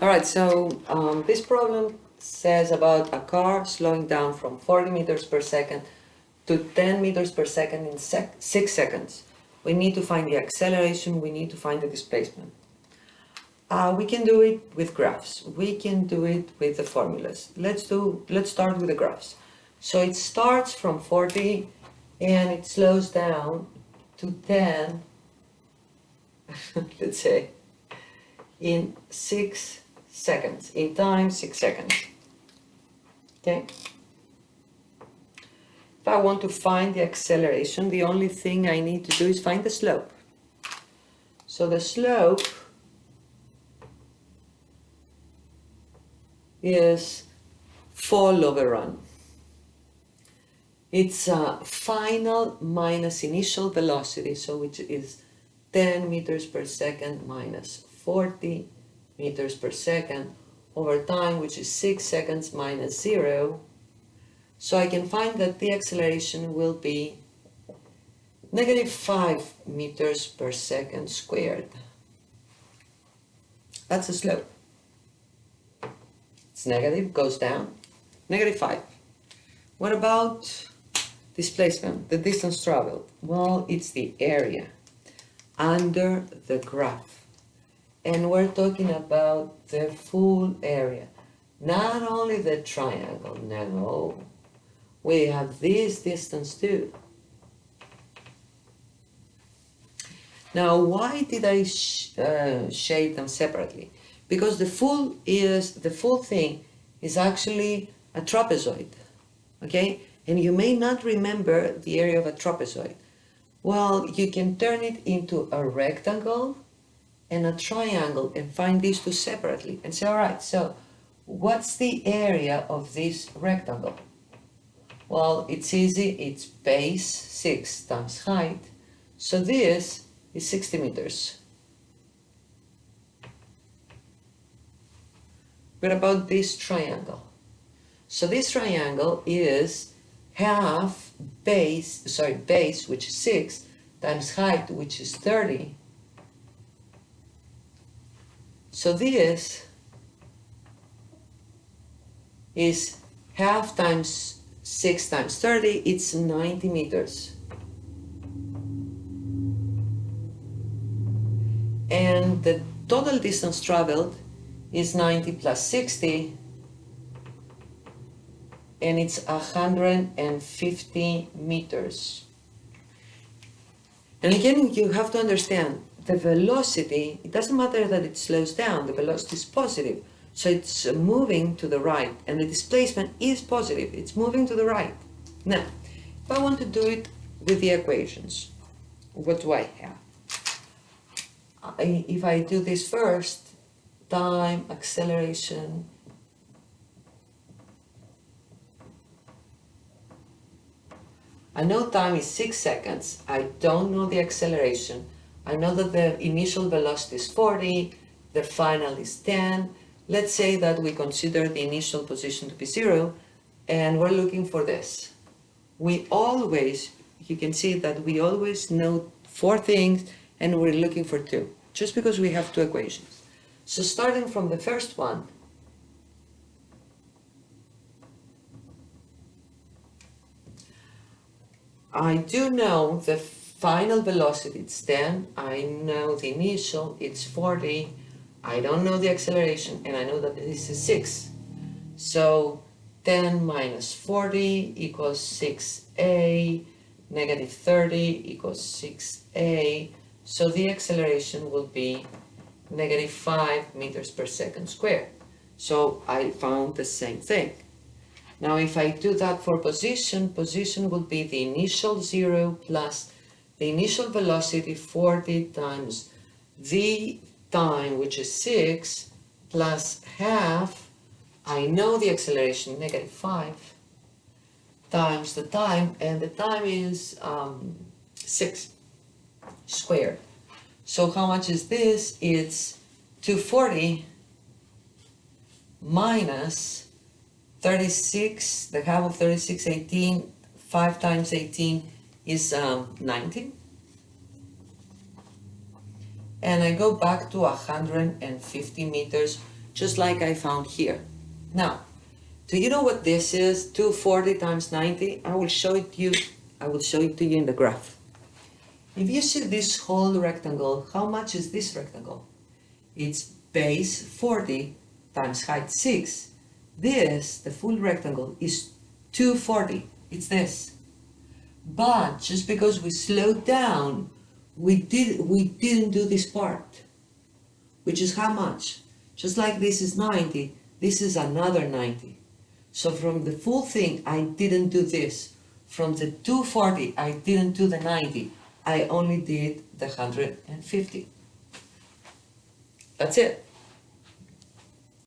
Alright, so this problem says about a car slowing down from 40 meters per second to 10 meters per second in 6 seconds. We need to find the acceleration, we need to find the displacement. We can do it with graphs, we can do it with the formulas. Let's start with the graphs. So it starts from 40 and it slows down to 10, let's say, in 6 seconds, in time 6 seconds. Okay? If I want to find the acceleration, the only thing I need to do is find the slope. So the slope is fall over run. It's final minus initial velocity, so which is 10 meters per second minus 40 meters per second over time, which is 6 seconds minus 0. So I can find that the acceleration will be negative 5 meters per second squared. That's the slope. It's negative, goes down, negative 5. What about displacement, the distance traveled? Well, it's the area under the graph. And we're talking about the full area, not only the triangle, no. We have this distance too. Now, why did I shade them separately? Because the full thing is actually a trapezoid, okay? And you may not remember the area of a trapezoid. Well, you can turn it into a rectangle and a triangle and find these two separately and say, all right, so what's the area of this rectangle? Well, it's easy, it's base 6 times height, so this is 60 meters. What about this triangle? So this triangle is half base, which is 6, times height, which is 30. So this is half times 6 times 30, it's 90 meters. And the total distance traveled is 90 plus 60, and it's 150 meters. And again, you have to understand, the velocity, it doesn't matter that it slows down, the velocity is positive. So it's moving to the right, and the displacement is positive, it's moving to the right. Now, if I want to do it with the equations, what do I have? If I do this first, time, acceleration, I know time is 6 seconds, I don't know the acceleration, I know that the initial velocity is 40, the final is 10. Let's say that we consider the initial position to be 0, and we're looking for this. We always, you can see that we always know 4 things, and we're looking for 2, just because we have 2 equations. So starting from the first one, I do know the final velocity, it's 10, I know the initial, it's 40, I don't know the acceleration, and I know that this is 6. So 10 minus 40 equals 6a, negative 30 equals 6a, so the acceleration will be negative 5 meters per second squared. So I found the same thing. Now if I do that for position will be the initial 0 plus the initial velocity 40 times the time, which is 6, plus half, I know the acceleration, negative 5, times the time, and the time is 6 squared. So how much is this? It's 240 minus 36, the half of 36, 18, 5 times 18 is 90. And I go back to 150 meters just like I found here. Now, do you know what this is? 240 times 90? I will show it to you. I will show it to you in the graph. If you see this whole rectangle, how much is this rectangle? It's base 40 times height 6. This, the full rectangle, is 240. It's this. But just because we slowed down, we didn't do this part, which is how much? Just like this is 90, this is another 90. So from the full thing, I didn't do this. From the 240, I didn't do the 90. I only did the 150. That's it.